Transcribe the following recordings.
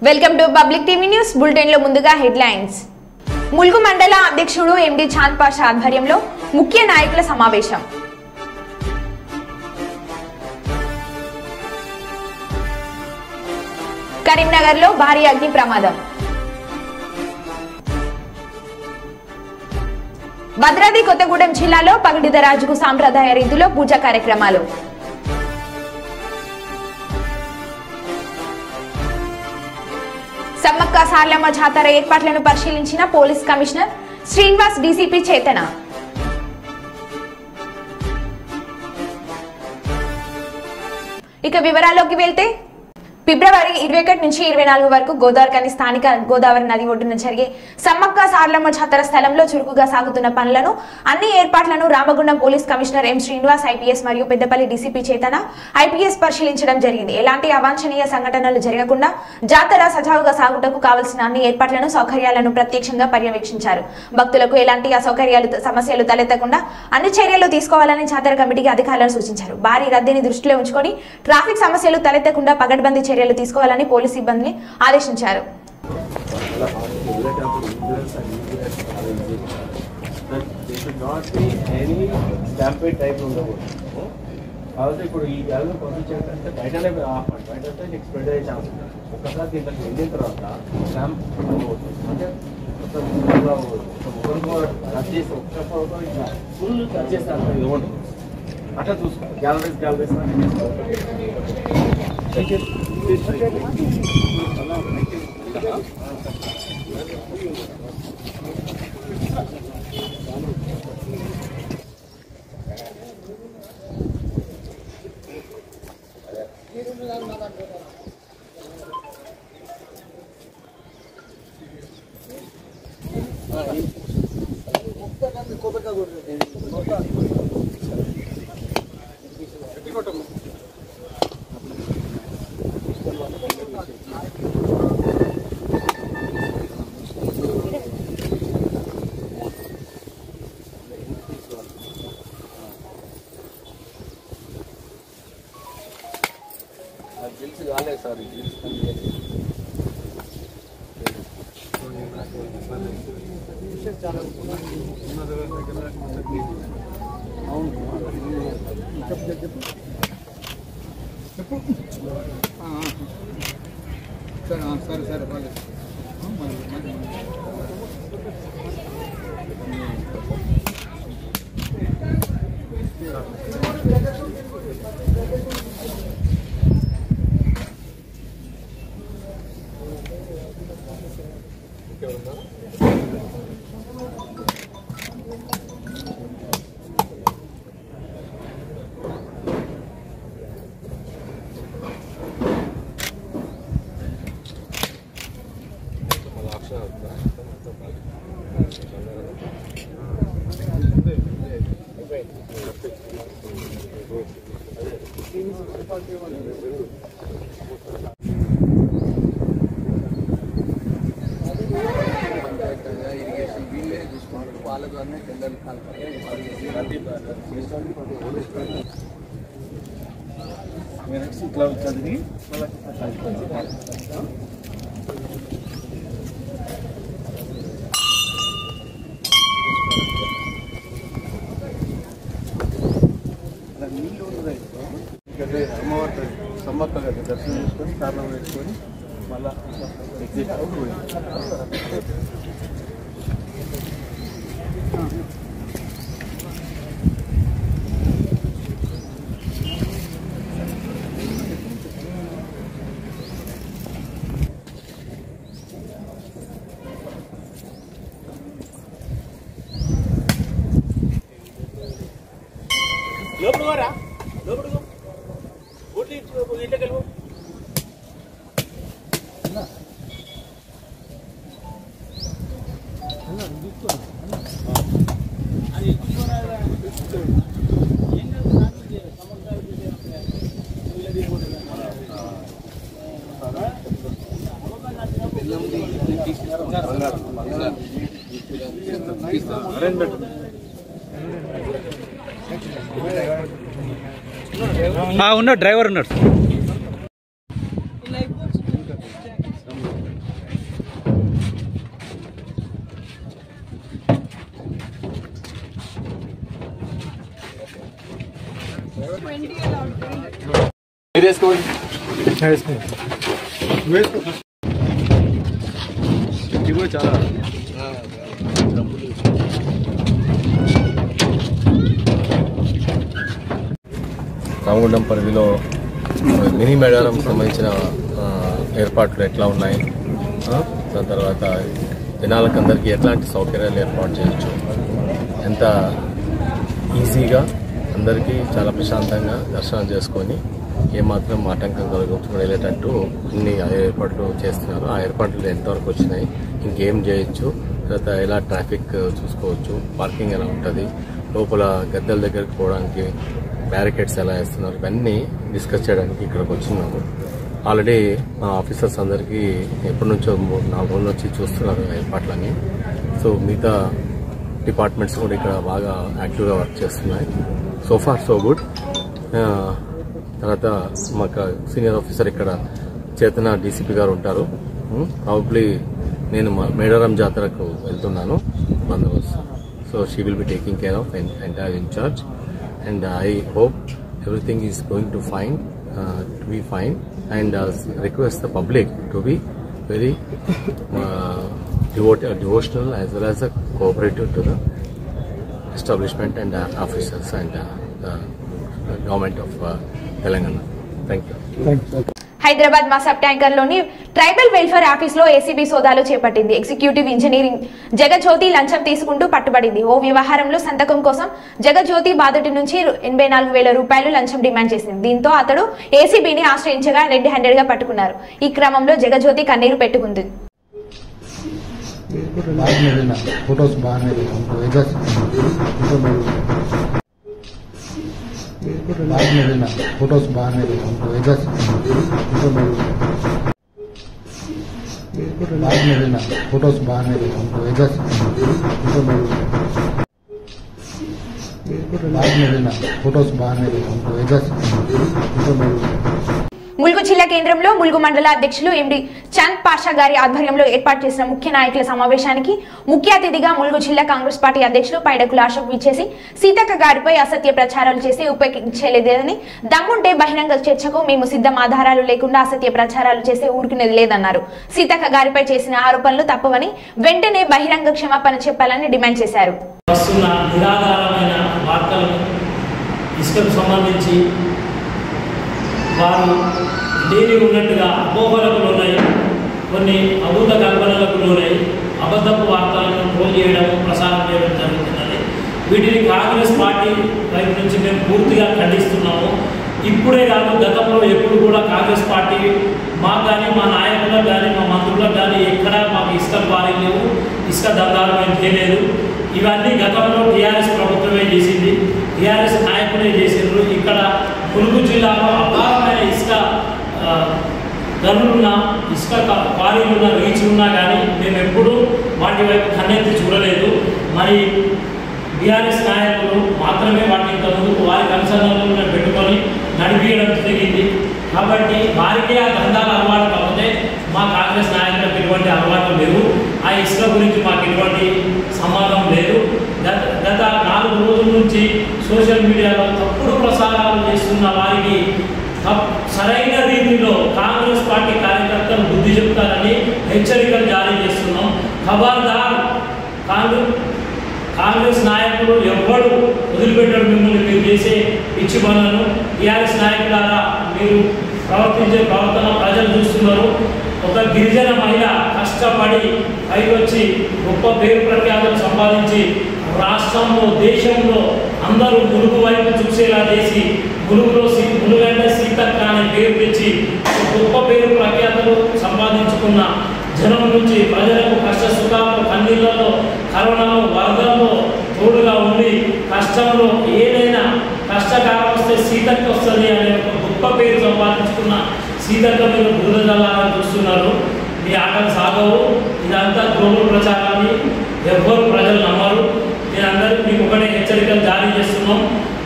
Welcome to public TV news bulletin లో ముందుగా headlines. Mulugu మండల అధ్యక్షుడు ఎండి చాంద్ పాషా ఆధ్వర్యంలో ముఖ్య నాయకుల సమావేశం. కరీంనగర్ లో భారీ అగ్ని ప్రమాదం. భద్రాద్రి కొత్తగూడెం జిల్లాలో పగడిదరాజుకు సాంప్రదాయ రీతిలో పూజా కార్యక్రమాలు. సమ్మక్క సార్లమ్మ జాతర ఏర్పాట్లను పరిశీలించిన పోలీస్ కమిషనర్ శ్రీనివాస్, డీసీపీ చేతన. ఇక వివరాల్లోకి వెళ్తే ఫిబ్రవరి 21 నుంచి 24 వరకు గోదావరికని స్థానిక గోదావరి నది ఒడ్డున జరిగే సమ్మక్క సార్లమ్మ జాతర స్థలంలో చురుకుగా సాగుతున్న పనులను అన్ని ఏర్పాట్లను Ramagundam police commissioner M Srinivas IPS మరియు పెద్దపల్లి డీసీపీ చేతన ఐపీఎస్ పరిశీలించడం జరిగింది. ఎలాంటి అవాంఛనీయ సంఘటనలు జరగకుండా జాతర సజావుగా సాగుటకు కావలసిన అన్ని ఏర్పాట్లను, సౌకర్యాలను ప్రత్యక్షంగా పర్యవేక్షించారు. భక్తులకు ఎలాంటి అసౌకర్యాలు, సమస్యలు తలెత్తకుండా అన్ని చర్యలు తీసుకోవాలని జాతర కమిటీకి అధికారులను సూచించారు. భారీ రద్దీని దృష్టిలో ఉంచుకొని ట్రాఫిక్ సమస్యలు తలెత్తకుండా పగడ్బందీ చర్యలు తీసుకోవాలని పోలీసు సిబ్బందిని ఆదేశించారు. ఇప్పుడు ఈ గ్యాల్లో పంపించేటంటే బయటనే బయట ఎక్స్పెక్ట్ అయ్యే ఛాన్స్ ఉంది. ఒక్కసారి దీంట్లోకి వెళ్ళిన తర్వాత స్టాంప్ అంటే ఒకరికి రద్దు చేసి ఒక్క ఇట్లా ఫుల్ టచ్ చేస్తాను ఇది ఉంటుంది. అట్లా చూసుకో గ్యాలరీస్ గిల్స్ కాలేదు సార్. చాలా సరే సరే ఇరిగేషన్ వీళ్ళే చూసుకుంటారు. వాళ్ళ ద్వారానే టెండర్లు ఇట్లా చదివి నీళ్ళు ఉండదు. ఎందుకంటే అమ్మవారి సమ్మక్క గారి దర్శనం చేసుకొని కారణం వేసుకొని మళ్ళా ఎగ్జిట్ అవుట్ లోపల వారా లోపల ఇంట్లోకి వెళ్ళిపో. ఉన్నాడు డ్రైవర్ ఉన్నాడు. ఇది కూడా చాలా రామగుండం పరిధిలో మినీ మేడారం సంబంధించిన ఏర్పాట్లు ఎట్లా ఉన్నాయి, దాని తర్వాత జనాలకందరికీ ఎట్లాంటి సౌకర్యాలు ఏర్పాటు చేయొచ్చు, ఎంత ఈజీగా అందరికీ చాలా ప్రశాంతంగా దర్శనం చేసుకొని ఏమాత్రం ఆటంకం కలుగుతున్న వెళ్ళేటట్టు అన్ని ఏర్పాట్లు చేస్తున్నారు. ఆ ఏర్పాట్లు ఎంతవరకు వచ్చినాయి, ఇంకేం చేయొచ్చు, తర్వాత ఎలా ట్రాఫిక్ చూసుకోవచ్చు, పార్కింగ్ ఎలా ఉంటుంది, లోపల గద్దెల దగ్గరికి పోవడానికి బ్యారికేడ్స్ ఎలా వేస్తున్నారు, ఇవన్నీ డిస్కస్ చేయడానికి ఇక్కడికి వచ్చినాము. ఆల్రెడీ మా ఆఫీసర్స్ అందరికీ ఎప్పటి నుంచో 4 రోజులు వచ్చి చూస్తున్నారు ఏర్పాట్లన్నీ. సో మిగతా డిపార్ట్మెంట్స్ కూడా ఇక్కడ బాగా యాక్టివ్గా వర్క్ చేస్తున్నాయి. So far so good. తర్వాత మాకు సీనియర్ ఆఫీసర్ ఇక్కడ చేతన డీసీపీ గారు ఉంటారు. ప్రాబబ్లీ నేను మేడారం జాతరకు వెళ్తున్నాను బందోబస్తు. So she will be taking care of entire incharge and I hope everything is going to be fine and request the public to be very devotional as well as cooperative to the establishment and officers and the government of Telangana. Thank you. Hyderabad Masab tanker లోని tribal welfare office లో ACB సోదాలు చేపట్టింది. Executive engineering Jagajyothi లంచం తీసుకుంటూ పట్టుబడింది. ఓ వ్యవహారంలో సంతకం కోసం జగజ్యోతి బాధితుడి నుంచి 84,000 రూపాయలు లంచం డిమాండ్ చేసింది. దీంతో అతడు ఏసీబీని ఆశ్రయించగా రెడ్ హ్యాండెడ్ గా పట్టుకున్నారు. ఈ క్రమంలో జగజ్యోతి కన్నీరు పెట్టుకుంది. फोटोस बाहर में हमको इधर बाद में लेना फोटोस बाहर में हमको इधर बाद में लेना फोटोस बाहर में हमको इधर ములుగు జిల్లా కేంద్రంలో ములుగు మండల అధ్యక్షులు ఎండి చంద్ పాషా గారి ఆధ్వర్యంలో ఏర్పాటు చేసిన ముఖ్య నాయకుల సమావేశానికి ముఖ్య అతిథిగా ములుగు జిల్లా కాంగ్రెస్ పార్టీ అధ్యక్షులు పైడకుల అశోక్ విచ్చేసి సీతక్క గారిపై అసత్య ప్రచారాలు చేసి ఉపేక్షించలేదని, దమ్ముంటే బహిరంగ చర్చకు మేము సిద్ధం, ఆధారాలు లేకుండా అసత్య ప్రచారాలు చేసి ఊరుకునేది లేదన్నారు. సీతక్క గారిపై చేసిన ఆరోపణలు తప్పవని, వెంటనే బహిరంగ క్షమాపణ చెప్పాలని డిమాండ్ చేశారు. వారు లేని ఉన్నట్టుగా అపోహలకు లోనై, కొన్ని అభూత కల్పనలకు లోనై అబద్ధపు వార్తలను ట్రోల్ చేయడం, ప్రసారం చేయడం జరుగుతున్నది. వీటిని కాంగ్రెస్ పార్టీ వైపు నుంచి మేము పూర్తిగా ఖండిస్తున్నాము. ఇప్పుడే కాదు, గతంలో ఎప్పుడు కూడా కాంగ్రెస్ పార్టీ మాకు కానీ, మా నాయకులకు కానీ, మా మంత్రులకు కానీ ఎక్కడా మాకు ఇసుక క్వారీలు లేవు, ఇసుక దందాలు మేము చేయలేదు. ఇవన్నీ గతంలో టీఆర్ఎస్ ప్రభుత్వమే చేసింది, టీఆర్ఎస్ నాయకులే చేసిండ్రు. ఇక్కడ ములుగు జిల్లాలో అపారమైన ఇసుక గనులున్న, ఇసుక క్వారీలున్న, రీచ్లున్నా కానీ మేము ఎప్పుడూ వాటి వైపు కన్నెత్తి చూడలేదు. మరి టీఆర్ఎస్ నాయకులు మాత్రమే వాటిని ఇంతకుముందు వారి కన్సర్న్లను పెట్టుకొని నడిపించడం జరిగింది. కాబట్టి వారికే ఆ దందాల అలవాటు కాకపోతే మా కాంగ్రెస్ నాయకులకు ఎటువంటి అలవాటు లేవు. ఆ ఇసుక గురించి మాకు ఎటువంటి సంబంధం లేదు. గత 4 రోజుల నుంచి సోషల్ మీడియాలో తప్పుడు ప్రసారాలు చేస్తున్న వారికి సరైన రీతిలో కాంగ్రెస్ పార్టీ కార్యకర్తలు బుద్ధి చెప్తారని హెచ్చరికలు జారీ చేస్తున్నాం. ఖబర్దార్, కాంగ్రెస్ నాయకులు ఎవ్వడు వదిలిపెట్టడం మిమ్మల్ని మీరు చేసే పిచ్చి పనులను. టీఆర్ఎస్ నాయకులారా, మీరు ప్రవర్తించే ప్రవర్తన ప్రజలు చూస్తున్నారు. ఒక గిరిజన మహిళ కష్టపడి పైకి వచ్చి గొప్ప పేరు ప్రఖ్యాతులు సంపాదించి రాష్ట్రంలో, దేశంలో అందరూ ములుగు వైపు చూసేలా చేసి ములుగంటే సీతక్క అనే పేరు తెచ్చి గొప్ప పేరు ప్రఖ్యాతులు సంపాదించుకున్న జనం నుంచి ప్రజలకు కష్ట సుఖాల్లో, కన్నీళ్లలో, కరోనాలో, వరదల్లో తోడుగా ఉండి కష్టంలో ఏదైనా కష్టకాలం వస్తే సీతక్క వస్తుంది అనే ఒక గొప్ప పేరు సంపాదించుకున్న సీతక్క మీద బురద జల్లాలని చూస్తున్నారు. మీ ఆటలు సాగవు. ఇదంతా గ్లోబల్ ప్రచారాన్ని ఎవ్వరు ప్రజలు నమ్మరు. నేనందరికీ మీకు ఒకటే హెచ్చరికలు జారీ చేస్తున్నాం.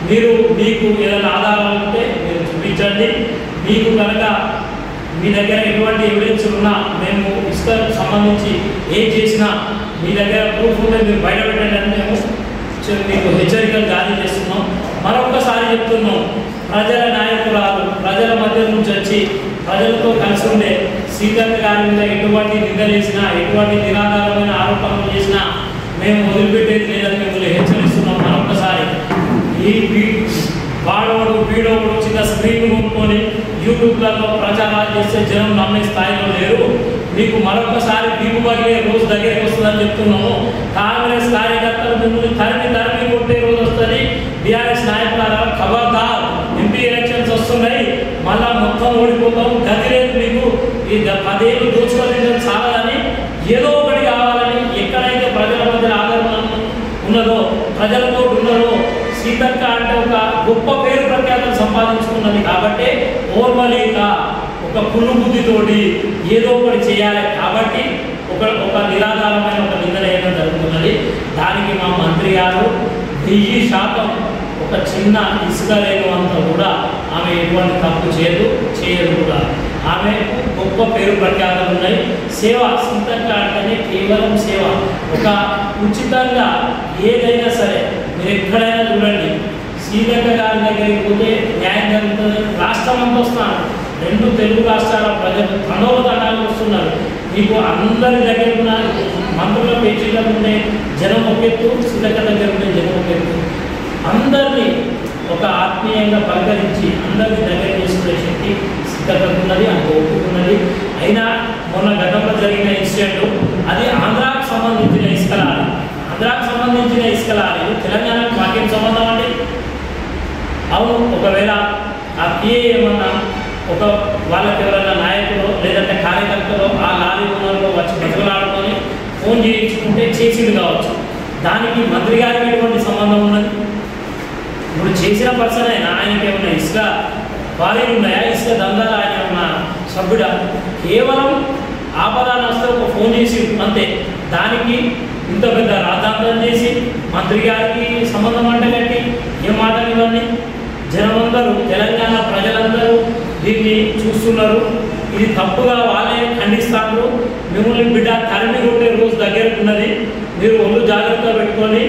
మీకు ఏదైనా ఆధారాలు ఉంటే మీరు చూపించండి. మీకు కనుక మీ దగ్గర ఎటువంటి ఎవిడెన్స్ ఉన్నా, మేము ఇసుకకు సంబంధించి ఏం చేసినా మీ దగ్గర ప్రూఫ్ ఉంటే మీరు బయటపెట్టండి అని మేము మీకు హెచ్చరికలు జారీ చేస్తున్నాం. మరొకసారి చెప్తున్నాం, ప్రజల నాయకురాలు, ప్రజల మధ్య నుంచి వచ్చి ప్రజలతో కలిసి ఉండే సీతక్క గారి మీద ఎటువంటి నిందలేసినా, ఎటువంటి నిరాధారమైన ఆరోపణలు చేసినా మేము వదిలిపెట్టేది లేదని మిమ్మల్ని హెచ్చరిస్తున్నాం. మరొకసారి ఈ వాడోడు వీడోడు చిన్న స్క్రీన్ కొనుక్కొని యూట్యూబ్లలో ప్రచారాలు చేస్తే జనం నమ్మే స్థాయిలో లేరు. మీకు మరొకసారి దిగుబడిగే రోజు దగ్గరికి వస్తుందని చెప్తున్నాము. కాంగ్రెస్ కార్యకర్తలు మిమ్మల్ని తరిమి కొట్టే రోజు వస్తుంది. బీఆర్ఎస్ నాయకుల ఖబర్దార్, ఎంపీ ఎలక్షన్స్ వస్తున్నాయి, మళ్ళా మొత్తం ఓడిపోతాం, గతి లేదు మీకు. ఈ 10 ఏళ్ళు దోచుకోలేదు చాలని, ఏదో ఒకటి కావాలని, ఎక్కడైతే ప్రజల మధ్య ఆదరణ ఉన్నదో, ప్రజలతో ఉన్నదో, సీతక్క అంటే ఒక గొప్ప పేరు ప్రఖ్యాతలు సంపాదించుకున్నది. కాబట్టి ఓర్వలేక ఒక కుళ్ళు బుద్ధితోటి ఏదో ఒకటి చేయాలి. కాబట్టి ఒక నిరాధారమైన ఒక నిందన వేయడం జరుగుతున్నది. దానికి మా మంత్రి గారు 1000% ఒక చిన్న ఇసుక లేనంత కూడా ఆమె ఎటువంటి తప్పు చేయదు కూడా. ఆమె గొప్ప పేరు ప్రఖ్యాతలు ఉన్నాయి. సేవ, సీతక్క అంటేనే కేవలం సేవ. ఒక ఉచితంగా ఏదైనా సరే మీరు ఎక్కడైనా చూడండి, సీతక్క గారి దగ్గరికి పోతే న్యాయం జరుగుతుంది. రాష్ట్రం అంతా వస్తున్నారు, 2 తెలుగు రాష్ట్రాల ప్రజలు తండోపతండాలు వస్తున్నారు. మీకు అందరి దగ్గర ఉన్న మంత్రుల పేచీలకు ఉండే జనం ఒకెత్తు, సీతక్క దగ్గర ఉండే జనం ఒకెత్తు. అందరినీ ఒక ఆత్మీయంగా పలకరించి అందరినీ దగ్గర చేసుకునే శక్తి సీతక్కకు ఉన్నది, అంత ఒప్పుకున్నది. అయినా మొన్న గతంలో జరిగిన ఇన్సిడెంట్ అది ఆంధ్రాకు సంబంధించిన ఇసుక లారీ. ఆంధ్రాకు సంబంధించిన ఇసుక లారీలు తెలంగాణకు మాకేం సంబంధం అండి? అవును, ఒకవేళ ఆ పిఏ ఏమన్నా వాళ్ళకి ఎవరైనా నాయకులు లేదంటే కార్యకర్తలు ఆ లారీ ఓనర్లో వచ్చి బతుకులాడుకొని ఫోన్ చేయించుకుంటే చేసింది కావచ్చు. దానికి మంత్రి గారికి ఎటువంటి సంబంధం ఉన్నది? ఇప్పుడు చేసిన పర్సన్ అయినా ఆయనకి ఏమన్నా ఇసుక భారీలు ఉన్నాయా? ఇసుక దందాలు ఆయన ఏమన్నా సభ్యుడా? కేవలం ఆపదాన్ని వస్తే ఒక ఫోన్ చేసి అంతే. దానికి ఇంత పెద్ద రాద్ధాంతం చేసి మంత్రి గారికి సంబంధం అంటే కట్టి ఏం మాటలు ఇవన్నీ? జనమందరూ, తెలంగాణ ప్రజలందరూ దీన్ని చూస్తున్నారు. ఇది తప్పుగా వాళ్ళే ఖండిస్తారు. మిమ్మల్ని బిడ్డ తరిమి కొట్టే రోజు దగ్గరకు ఉన్నది. మీరు ఒళ్ళు జాగ్రత్త పెట్టుకొని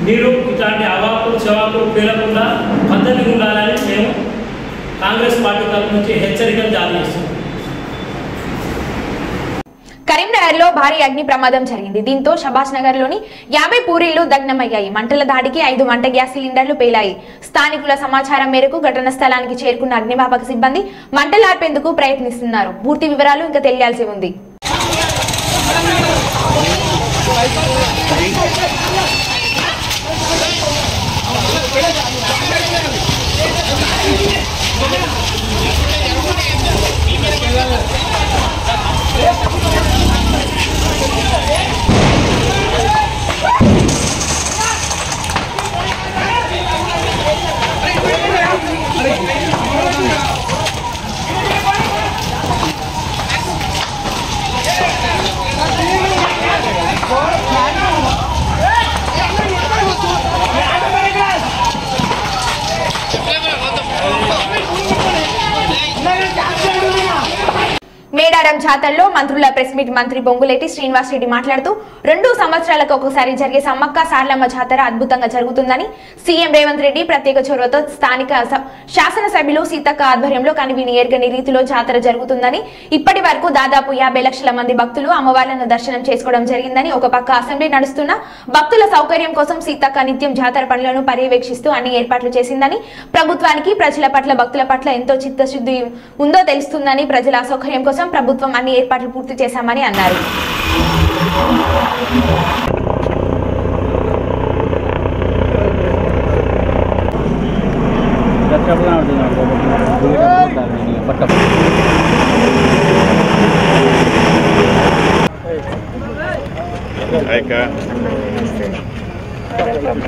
మీరు ఇట్లాంటి అవాకులు చవాకులు పేలకుండా పద్ధతిగా ఉండాలని మేము కాంగ్రెస్ పార్టీ తరఫు నుంచి హెచ్చరికలు జారీ చేస్తున్నాం. కరీంనగర్లో భారీ అగ్ని ప్రమాదం జరిగింది. దీంతో షబాష్ నగర్లోని 50 పూరీలు దగ్నమయ్యాయి. మంటల దాడికి 5 వంట గ్యాస్ సిలిండర్లు పేలాయి. స్థానికుల సమాచారం మేరకు ఘటనా స్థలానికి చేరుకున్న అగ్నిమాపక సిబ్బంది మంటలార్పేందుకు ప్రయత్నిస్తున్నారు. పూర్తి వివరాలు ఇంకా తెలియాల్సి ఉంది. మేడారం జాతరలో మంత్రుల ప్రెస్ మీట్ మంత్రి బొంగులేటి శ్రీనివాస్ రెడ్డి మాట్లాడుతూ 2 సంవత్సరాలకు ఒకసారి జరిగే సమ్మక్క సారలమ్మ జాతర అద్భుతంగా జరుగుతుందని, సీఎం రేవంత్ రెడ్డి ప్రత్యేక చొరవతో స్థానిక శాసనసభ్యులు సీతక్క ఆధ్వర్యంలో కనివిని ఎరగని రీతిలో జాతర జరుగుతుందని, ఇప్పటి వరకు దాదాపు 50 లక్షల మంది భక్తులు అమ్మవార్లను దర్శనం చేసుకోవడం జరిగిందని, ఒక పక్క అసెంబ్లీ నడుస్తున్న భక్తుల సౌకర్యం కోసం సీతక్క నిత్యం జాతర పనులను పర్యవేక్షిస్తూ అన్ని ఏర్పాట్లు చేసిందని, ప్రభుత్వానికి ప్రజల పట్ల భక్తుల పట్ల ఎంతో చిత్తశుద్ధి ఉందో తెలుస్తుందని, ప్రజల సౌకర్యం కోసం ప్రభుత్వం అన్ని ఏర్పాట్లు పూర్తి చేశామని అన్నారు.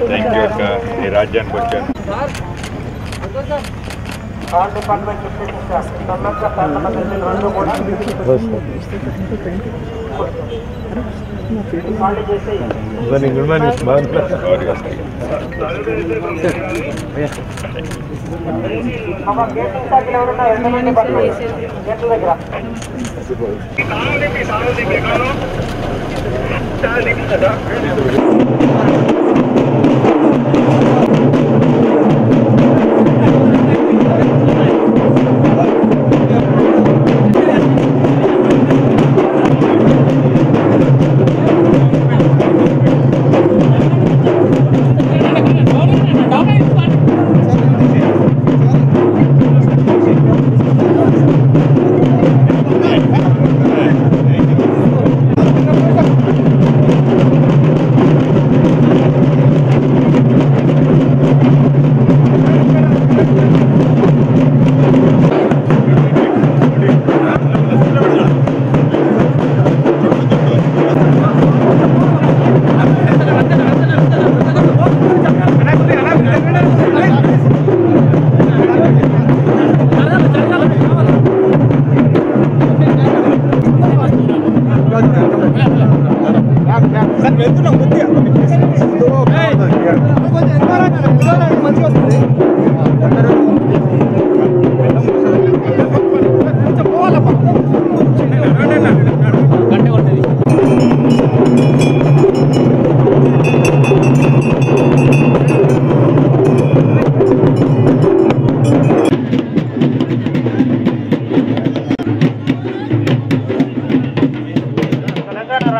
థ్యాంక్ యూ అక్క, ఈ రాజ్యానికి వచ్చాను. Good morning.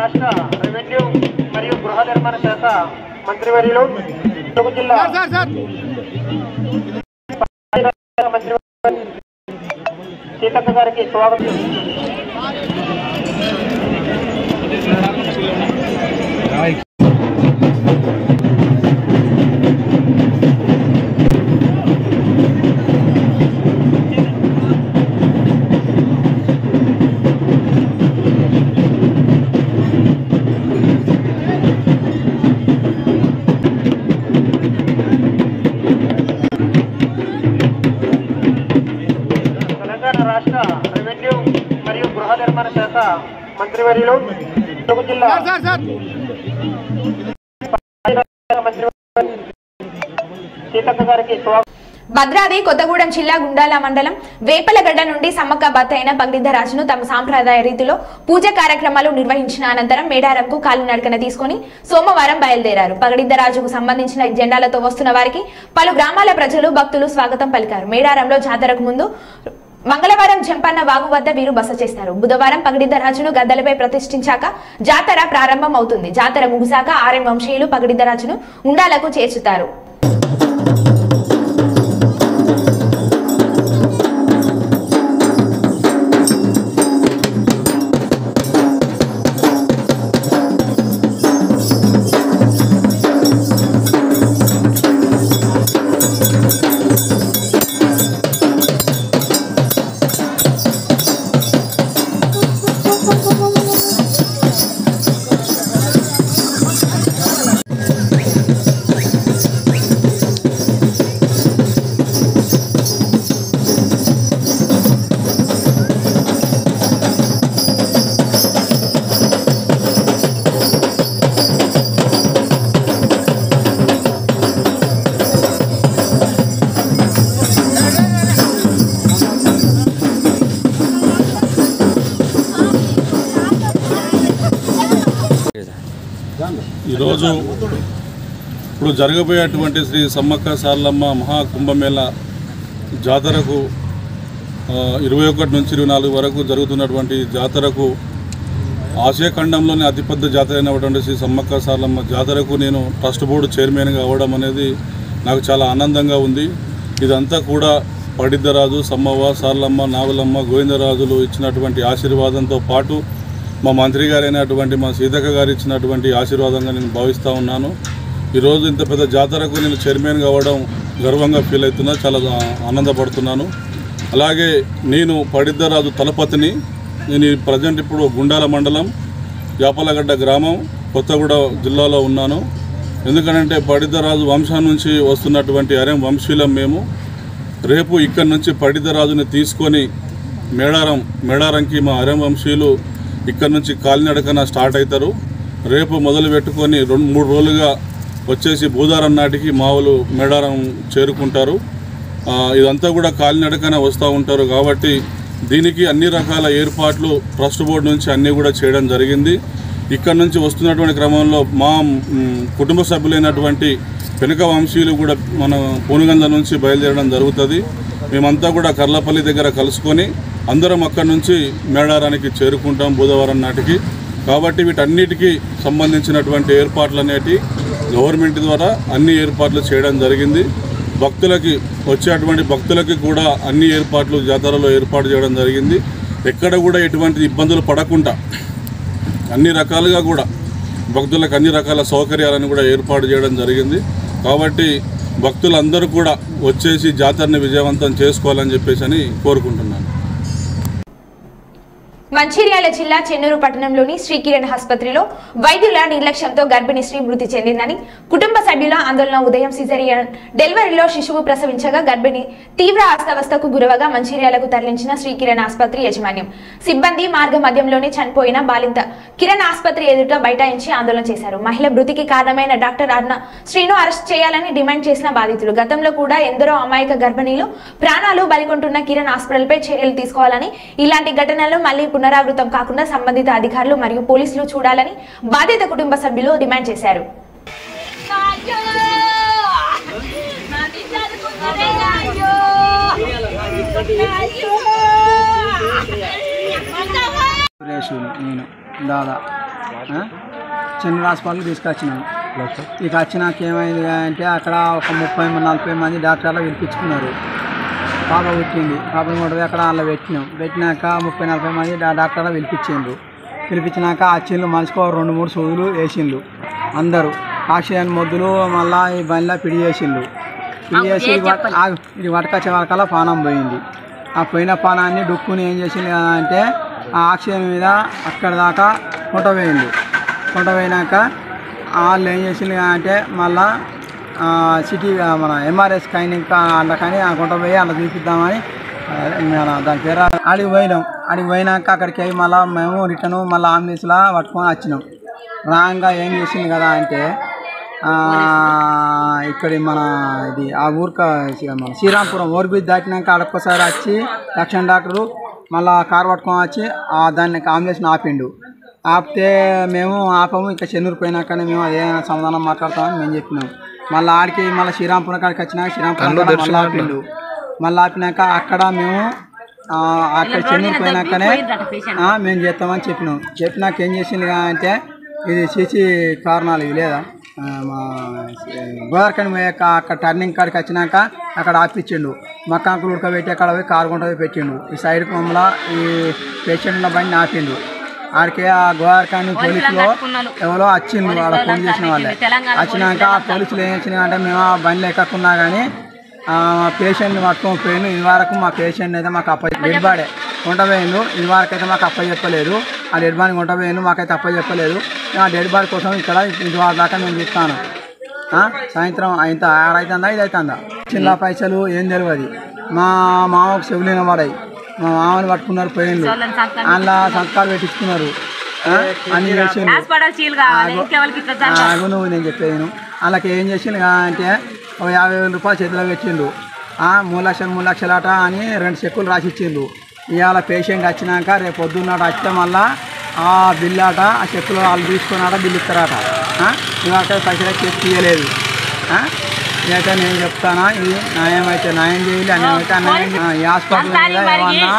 రాష్ట్ర రెవెన్యూ మరియు గృహ నిర్మాణ శాఖ మంత్రివర్యులు ములుగు జిల్లా మంత్రి సీతక్క గారికి స్వాగతం. రాష్ట్ర రెవెన్యూ మరియు గృహ నిర్మాణ శాఖ మంత్రివర్యులు ములుగు జిల్లా మంత్రి సీతక్క గారికి స్వాగతం. భద్రాద్రి కొత్తగూడెం జిల్లా గుండాల మండలం వేపలగడ్డ నుండి సమ్మక్క భర్త అయిన పగిడిద్దరాజును తమ సాంప్రదాయ రీతిలో పూజ కార్యక్రమాలు నిర్వహించిన అనంతరం మేడారంకు కాలినడకన తీసుకుని సోమవారం బయలుదేరారు. పగిడిద్దరాజుకు సంబంధించిన జెండాలతో వస్తున్న వారికి పలు గ్రామాల ప్రజలు భక్తులు స్వాగతం పలికారు. మేడారంలో జాతరకు ముందు మంగళవారం జంపన్న వాగు వద్ద వీరు బస చేస్తారు. బుధవారం పగిడిద్దరాజును గద్దలపై ప్రతిష్ఠించాక జాతర ప్రారంభం అవుతుంది. జాతర ముగిశాక ఆర్ఎం వంశీయులు పగిడిద్దరాజును ఉండాలకు చేర్చుతారు. ఈరోజు ఇప్పుడు జరగబోయేటువంటి శ్రీ సమ్మక్క సారలమ్మ మహాకుంభమేళ జాతరకు 21 నుంచి 24 వరకు జరుగుతున్నటువంటి జాతరకు ఆసియా ఖండంలోనే అతిపెద్ద జాతర అయినటువంటి శ్రీ సమ్మక్క సారలమ్మ జాతరకు నేను ట్రస్ట్ బోర్డు చైర్మన్గా అవ్వడం అనేది నాకు చాలా ఆనందంగా ఉంది. ఇదంతా కూడా పగిడిద్దరాజు, సమ్మవ్వ, సారలమ్మ, నాగులమ్మ, గోవిందరాజులు ఇచ్చినటువంటి ఆశీర్వాదంతో పాటు మా మంత్రి గారైనటువంటి మా సీతక్క గారు ఇచ్చినటువంటి ఆశీర్వాదంగా నేను భావిస్తూ ఉన్నాను. ఈరోజు ఇంత పెద్ద జాతరకు నేను చైర్మన్గా అవ్వడం గర్వంగా ఫీల్ అవుతున్నా, చాలా ఆనందపడుతున్నాను. అలాగే నేను పగిడిద్దరాజు తలపతిని. నేను ప్రజెంట్ ఇప్పుడు గుండాల మండలం యాపలగడ్డ గ్రామం కొత్తగూడెం జిల్లాలో ఉన్నాను. ఎందుకంటే పగిడిద్దరాజు వంశం నుంచి వస్తున్నటువంటి ఆర్ఎం వంశీయులం మేము. రేపు ఇక్కడి నుంచి పగిడిద్దరాజుని తీసుకొని మేడారంకి మా ఆర్ఎం వంశీయులు ఇక్కడ నుంచి కాలినడకన స్టార్ట్ అవుతారు. రేపు మొదలు పెట్టుకొని 2-3 రోజులుగా వచ్చేసి బుధవారం నాటికి మావులు మేడారం చేరుకుంటారు. ఇదంతా కూడా కాలినడకన వస్తూ ఉంటారు. కాబట్టి దీనికి అన్ని రకాల ఏర్పాట్లు ట్రస్ట్ బోర్డు నుంచి అన్నీ కూడా చేయడం జరిగింది. ఇక్కడ నుంచి వస్తున్నటువంటి క్రమంలో మా కుటుంబ సభ్యులైనటువంటి పెనుక వంశీయులు కూడా మన పూనుగంద నుంచి బయలుదేరడం జరుగుతుంది. మేమంతా కూడా కర్లపల్లి దగ్గర కలుసుకొని అందరం అక్కడి నుంచి మేడారానికి చేరుకుంటాం బుధవారం నాటికి. కాబట్టి వీటన్నిటికీ సంబంధించినటువంటి ఏర్పాట్లు అనేటి గవర్నమెంట్ ద్వారా అన్ని ఏర్పాట్లు చేయడం జరిగింది. భక్తులకి వచ్చేటువంటి భక్తులకి కూడా అన్ని ఏర్పాట్లు జాతరలో ఏర్పాటు చేయడం జరిగింది. ఎక్కడ కూడా ఎటువంటి ఇబ్బందులు పడకుండా అన్ని రకాలుగా కూడా భక్తులకు అన్ని రకాల సౌకర్యాలను కూడా ఏర్పాటు చేయడం జరిగింది. కాబట్టి భక్తులందరూ కూడా వచ్చేసి జాతరని విజయవంతం చేసుకోవాలని చెప్పేసి కోరుకుంటున్నాను. మంచిర్యాల జిల్లా చెన్నూరు పట్టణంలోని శ్రీ కిరణ్ ఆసుపత్రిలో వైద్యుల నిర్లక్ష్యంతో గర్భిణీ స్త్రీ మృతి చెందిందని కుటుంబ సభ్యుల ఆందోళన. ఉదయం సిజేరియన్ డెలివరీలో శిశువు ప్రసవించగా గర్భిణి తీవ్ర అస్వస్థతకు గురవగా మంచిర్యాలకు తరలించిన శ్రీ కిరణ్ ఆసుపత్రి యాజమాన్యం సిబ్బంది మార్గ మధ్యంలోనే చనిపోయిన బాలింత కిరణ్ ఆసుపత్రి ఎదుట బైఠాయించి ఆందోళన చేశారు. మహిళ మృతికి కారణమైన డాక్టర్ అరుణ శ్రీను అరెస్ట్ చేయాలని డిమాండ్ చేసిన బాధితులు గతంలో కూడా ఎందరో అమాయక గర్భిణీలు ప్రాణాలు బలికొంటున్న కిరణ్ హాస్పిటల్పై చర్యలు తీసుకోవాలని, ఇలాంటి ఘటనలు మళ్లీ పునరావృతం కాకుండా సంబంధిత అధికారులు మరియు పోలీసులు చూడాలని బాధిత కుటుంబ సభ్యులు డిమాండ్ చేశారు. నేను దాదా చెన్నూరు హాస్పిటల్ తీసుకొచ్చినాను. ఇక వచ్చినాక ఏమైంది అంటే అక్కడ ఒక 30-40 మంది డాక్టర్లు పిలిపించుకున్నారు. పాప పుట్టింది. పాపను కూడా అక్కడ అందులో పెట్టినాక 30-40 మంది డాక్టర్లు పిలిపించినాక ఆ చెల్లు మనిషికి 2-3 సూదులు వేసిండ్రు. అందరూ ఆక్సిజన్ మొద్దులు మళ్ళీ ఈ బండిలో పిడి చేసిండ్రు. ఇది వటకొచ్చే వరకల్లా పానం పోయింది. ఆ పోయిన పానాన్ని డుక్కుని ఏం చేసింది అంటే ఆ ఆక్సిజన్ మీద అక్కడ దాకా కొంట పోయినాక వాళ్ళు ఏం చేసింది అంటే మళ్ళా సిటీ మన ఎంఆర్ఎస్ స్కానింగ్ అందుకని ఆ కొంట పోయి అలా చూపిద్దామని దాని పేరు ఆడికి పోయినాక అక్కడికి మళ్ళీ మేము రిటర్న్ మళ్ళీ అంబులెన్స్లో పట్టుకొని వచ్చినాం. రాంగా ఏం చేసింది కదా అంటే ఇక్కడ మన ఇది ఆ ఊరిక మన శ్రీరాంపురం ఓర్బీచ్ దాటినాక అడొక్కసారి వచ్చి యాక్షన్ డాక్టరు మళ్ళీ కారు పట్టుకొని వచ్చి దాన్ని అంబులెన్స్ని ఆపితే మేము ఆపము. ఇంకా చెన్నూరు పోయినాకనే మేము అదేమైనా సమాధానం మాట్లాడతామని మేము చెప్పినాం. మళ్ళీ ఆడికి మళ్ళీ శ్రీరాంపురం కాడికి వచ్చినాక శ్రీరాంపురం మళ్ళీ ఆపినాక అక్కడ మేము అక్కడ చెన్నూరు పోయినాకనే మేము చేస్తామని చెప్పినాక ఏం చేసింది అంటే ఇది సీసీ కారణాలు ఇవి లేదా మా గోదావరికని పోయాక అక్కడ టర్నింగ్ కాడికి వచ్చినాక అక్కడ ఆపిచ్చిండు. మక్కాంకులు ఉడకబెట్టి అక్కడ పోయి కారు గుంట పోయి పెట్టిండు. ఈ సైడ్ మమ్మల్ని ఈ పేషెంట్ల బండి ఆపిండు. ఆడికి ఆ గోదావరికాని పోలీసులు ఎవరో వచ్చిండు. ఆడ ఫోన్ చేసిన వాళ్ళే వచ్చినాక ఆ పోలీసులు ఏం చేసినా అంటే మేము ఆ బండిలో ఎక్కకున్నా కానీ పేషెంట్ని పట్టుకొని పోయిండు. ఇది వరకు మా పేషెంట్ అయితే మాకు డెడ్ బాడీ కొంట పోయిండు. ఇది వరకు అయితే మాకు చెప్పలేదు. ఆ డెడ్ బాడీ కొంట పోయిండు, మాకైతే చెప్పలేదు. ఆ డెడ్ బాడీ కోసం ఇక్కడ ఇది దాకా నేను చెప్తాను. సాయంత్రం ఇంత 6 అవుతుందా 5 అవుతుందా చిన్న పైసలు ఏం తెలియదు. మా మామకు చెవులిన పడాయి. మా మామని పట్టుకున్నారు పోయిండు. అందులో సంతకాలు పెట్టించుకున్నారు. అన్ని చేసిండు. నువ్వు నేను చెప్పేది వాళ్ళకి ఏం చేసిండు అంటే 50,000 రూపాయలు చేతిలో పెట్టిండు. 3 లక్షలు అట అని 2 చెక్కులు రాసి ఇచ్చిండు. ఇవాళ పేషెంట్ వచ్చినాక రేపు పొద్దున్నట వస్తే మళ్ళీ ఆ బిల్లు అట ఆ చెక్కులు వాళ్ళు తీసుకున్నాట బిల్లు ఇస్తారట. ఇవాళ పైసలు చెక్ తీయలేదు. ఇదైతే నేను చెప్తానా ఇది న్యాయం అయితే న్యాయం చేయాలి, అన్యాయం అయితే అన్యాయం. ఈ హాస్పిటల్ మీద ఏమన్నా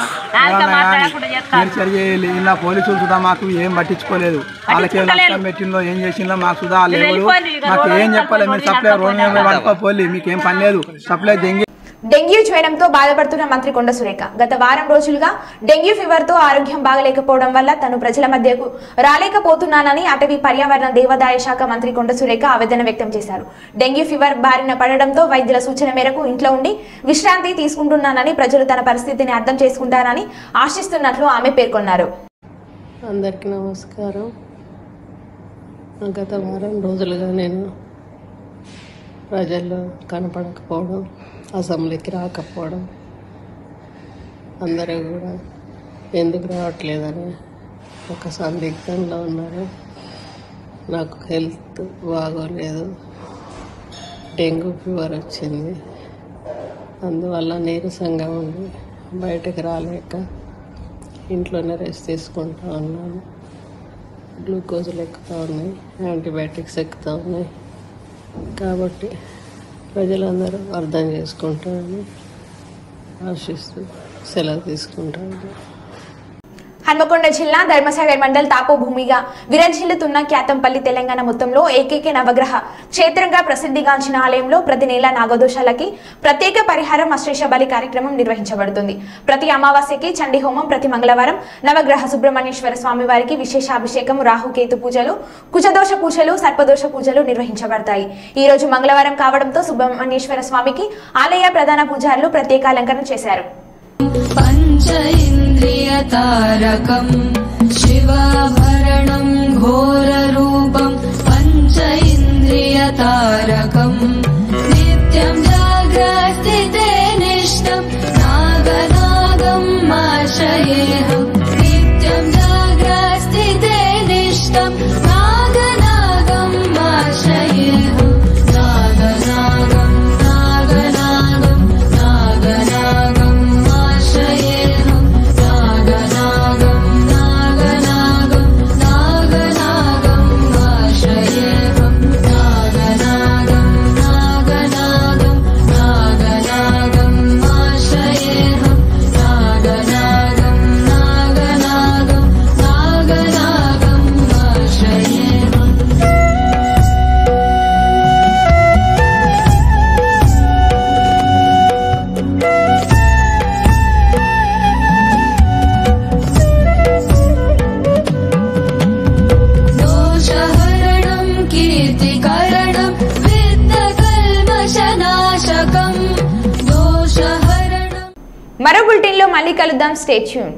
చేయాలి. ఇలా పోలీసులు సుధా మాకు ఏం పట్టించుకోలేదు. వాళ్ళకి ఏం లక్ష్యం పెట్టిందో ఏం చేసిందో మాకు సుధా లేవు. మాకు ఏం చెప్పలేదు. మీరు సప్లై రోడ్ మీద పట్టుకోపోలి, మీకేం పని లేదు. సప్లై డెంగ్యూ జ్వరంతో బాధపడుతున్న మంత్రి కొండ సురేఖ గత వారం రోజులుగా డెంగ్యూ ఫీవర్తో ఆరోగ్యం బాగలేకపోవడం వల్ల తను ప్రజల మధ్యకు రాలేకపోతున్నానని అటవీ పర్యావరణ దేవాదాయ శాఖ మంత్రి కొండ సురేఖ ఆవేదన వ్యక్తం చేశారు. డెంగ్యూ ఫీవర్ బారిన పడడంతో వైద్యుల సూచన మేరకు ఇంట్లో ఉండి విశ్రాంతి తీసుకుంటున్నానని, ప్రజలు తన పరిస్థితిని అర్థం చేసుకుంటారని ఆశిస్తున్నట్లు ఆమె పేర్కొన్నారు. అందరికీ నమస్కారం. గత వారం రోజులుగా నేను ప్రజల్లో కనపడకపోవడం, అసెంబ్లీకి రాకపోవడం, అందరూ కూడా ఎందుకు రావట్లేదని ఒక సందిగ్ధంలో ఉన్నారు. నాకు హెల్త్ బాగోలేదు, డెంగ్యూ ఫీవర్ వచ్చింది. అందువల్ల నీరసంగా ఉండి బయటకు రాలేక ఇంట్లోనే రెస్ట్ తీసుకుంటూ ఉన్నాను. గ్లూకోజులు ఎక్కుతూ ఉన్నాయి, యాంటీబయాటిక్స్ ఎక్కుతూ ఉన్నాయి. కాబట్టి ప్రజలందరూ అర్థం చేసుకుంటారని ఆశిస్తూ సెలవు తీసుకుంటాను. హన్మకొండ జిల్లా ధర్మసాగర్ మండల్ తాపో భూమిగా విరజిల్లుతున్న క్యాతంపల్లి తెలంగాణ మొత్తంలో ఏకైక నవగ్రహ క్షేత్రంగా ప్రసిద్ధిగాంచిన ఆలయంలో ప్రతి నెల నాగదోషాలకి ప్రత్యేక పరిహారం అశ్లేష బలి కార్యక్రమం నిర్వహించబడుతుంది. ప్రతి అమావాస్యకి చండీ హోమం, ప్రతి మంగళవారం నవగ్రహ సుబ్రహ్మణ్యేశ్వర స్వామి వారికి విశేష అభిషేకం, రాహుకేతు పూజలు, కుజదోష పూజలు, సర్పదోష పూజలు నిర్వహించబడతాయి. ఈ రోజు మంగళవారం కావడంతో సుబ్రహ్మణ్యేశ్వర స్వామికి ఆలయ ప్రధాన పూజారులు ప్రత్యేక అలంకరణ చేశారు. पंचइन्द्रियतारकम् शिवाभरणं घोररूपं पंच इन्द्रियतारकम् नित्यं जाग्रस्थिते निष्ठं नागनागम् आश्रयेऽहम् नित्यं जाग्रस्थिते निष्ठं नागनागम् आश्रयेऽहम् नागनागम् नागनागम् नागनागम् आश्रयेऽहम् नागनागम् नागनागम् नागनागम् आश्रयेऽहम् नागनागम् नागनागम् नागनागम् आश्रयेऽहम् नागनागम् नागनागम् नागनागम् आश्रयेऽहम् दोषहरणं कीर्तिकरणं विद्यकल्मषनाशकं दोषहरणं మరో బులెటిన్ లో మళ్ళీ కలుద్దాం. Stay tune.